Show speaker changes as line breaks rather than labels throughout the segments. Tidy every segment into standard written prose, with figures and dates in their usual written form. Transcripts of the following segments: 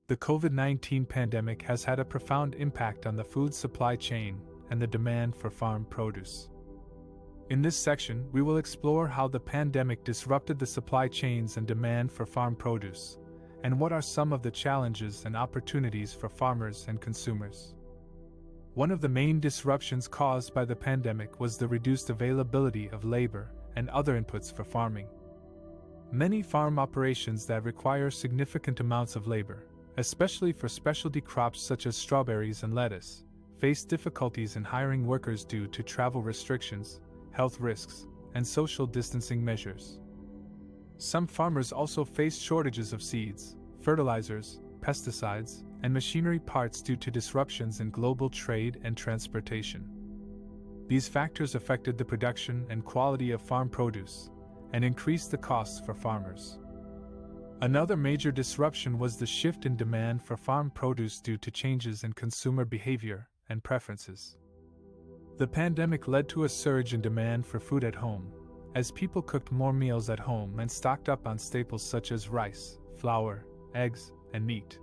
The COVID-19 pandemic has had a profound impact on the food supply chain and the demand for farm produce. In this section, we will explore how the pandemic disrupted the supply chains and demand for farm produce, and what are some of the challenges and opportunities for farmers and consumers. One of the main disruptions caused by the pandemic was the reduced availability of labor and other inputs for farming. Many farm operations that require significant amounts of labor, especially for specialty crops such as strawberries and lettuce, face difficulties in hiring workers due to travel restrictions, health risks, and social distancing measures. Some farmers also faced shortages of seeds, fertilizers, pesticides, and machinery parts due to disruptions in global trade and transportation. These factors affected the production and quality of farm produce, and increased the costs for farmers. Another major disruption was the shift in demand for farm produce due to changes in consumer behavior and preferences. The pandemic led to a surge in demand for food at home, as people cooked more meals at home and stocked up on staples such as rice, flour, eggs, and meat.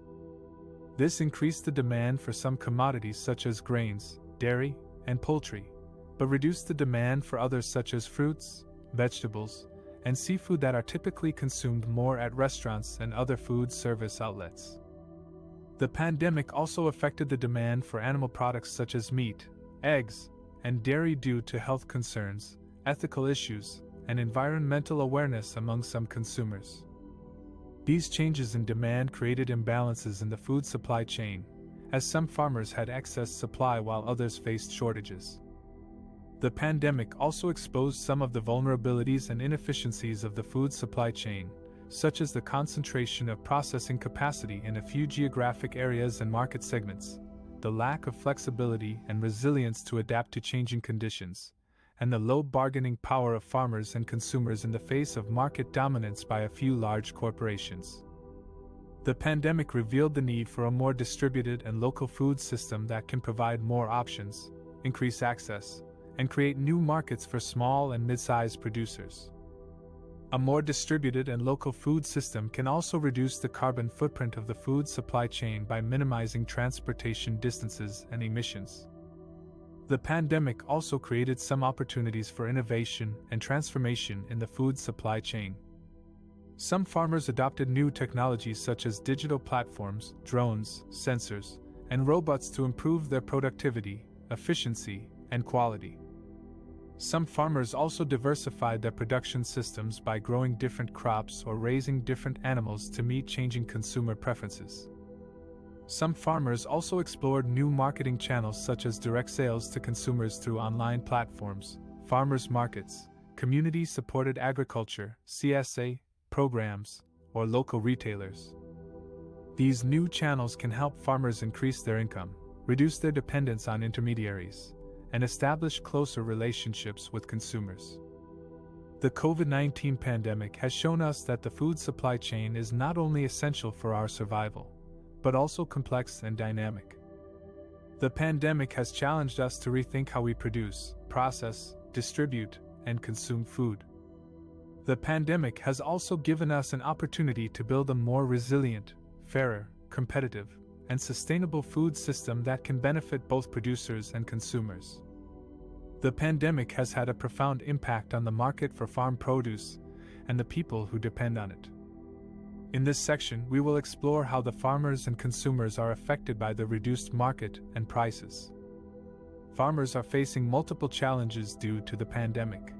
This increased the demand for some commodities such as grains, dairy, and poultry, but reduced the demand for others such as fruits, vegetables, and seafood that are typically consumed more at restaurants and other food service outlets. The pandemic also affected the demand for animal products such as meat, eggs, and dairy due to health concerns, ethical issues, and environmental awareness among some consumers. These changes in demand created imbalances in the food supply chain, as some farmers had excess supply while others faced shortages. The pandemic also exposed some of the vulnerabilities and inefficiencies of the food supply chain, such as the concentration of processing capacity in a few geographic areas and market segments, the lack of flexibility and resilience to adapt to changing conditions, and the low bargaining power of farmers and consumers in the face of market dominance by a few large corporations. The pandemic revealed the need for a more distributed and local food system that can provide more options, increase access, and create new markets for small and mid-sized producers. A more distributed and local food system can also reduce the carbon footprint of the food supply chain by minimizing transportation distances and emissions. The pandemic also created some opportunities for innovation and transformation in the food supply chain. Some farmers adopted new technologies such as digital platforms, drones, sensors, and robots to improve their productivity, efficiency, and quality. Some farmers also diversified their production systems by growing different crops or raising different animals to meet changing consumer preferences. Some farmers also explored new marketing channels such as direct sales to consumers through online platforms, farmers markets, community-supported agriculture (CSA) programs, or local retailers. These new channels can help farmers increase their income, reduce their dependence on intermediaries, and establish closer relationships with consumers. The COVID-19 pandemic has shown us that the food supply chain is not only essential for our survival, but also complex and dynamic. The pandemic has challenged us to rethink how we produce, process, distribute, and consume food. The pandemic has also given us an opportunity to build a more resilient, fairer, competitive, and sustainable food system that can benefit both producers and consumers. The pandemic has had a profound impact on the market for farm produce and the people who depend on it. In this section, we will explore how the farmers and consumers are affected by the reduced market and prices. Farmers are facing multiple challenges due to the pandemic.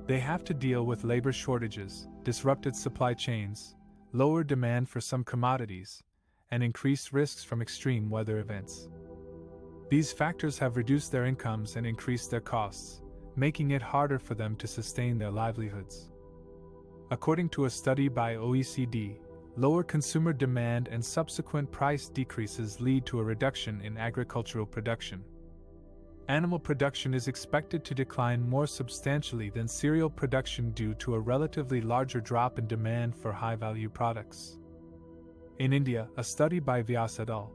They have to deal with labor shortages, disrupted supply chains, lower demand for some commodities, and increased risks from extreme weather events. These factors have reduced their incomes and increased their costs, making it harder for them to sustain their livelihoods. According to a study by OECD, lower consumer demand and subsequent price decreases lead to a reduction in agricultural production. Animal production is expected to decline more substantially than cereal production due to a relatively larger drop in demand for high-value products. In India, a study by Vyas et al.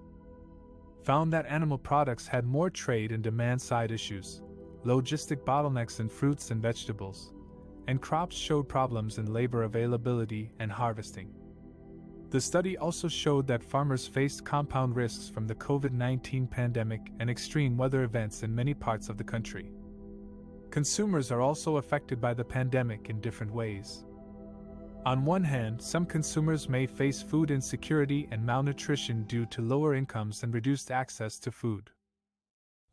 Found that animal products had more trade and demand-side issues, logistic bottlenecks in fruits and vegetables, and crops showed problems in labor availability and harvesting. The study also showed that farmers faced compound risks from the COVID-19 pandemic and extreme weather events in many parts of the country. Consumers are also affected by the pandemic in different ways. On one hand, some consumers may face food insecurity and malnutrition due to lower incomes and reduced access to food.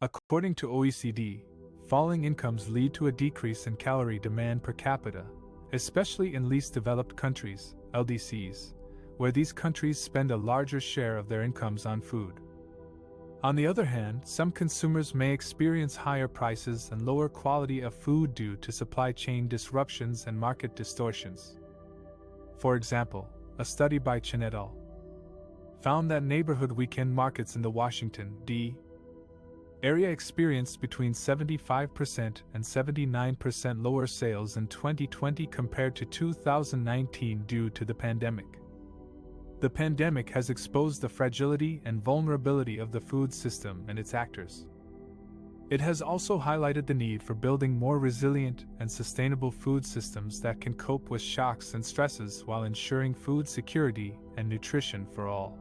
According to OECD, falling incomes lead to a decrease in calorie demand per capita, especially in least developed countries, LDCs, where these countries spend a larger share of their incomes on food. On the other hand, some consumers may experience higher prices and lower quality of food due to supply chain disruptions and market distortions. For example, a study by Chen et al. Found that neighborhood weekend markets in the Washington, D.C. area experienced between 75% and 79% lower sales in 2020 compared to 2019 due to the pandemic. The pandemic has exposed the fragility and vulnerability of the food system and its actors. It has also highlighted the need for building more resilient and sustainable food systems that can cope with shocks and stresses while ensuring food security and nutrition for all.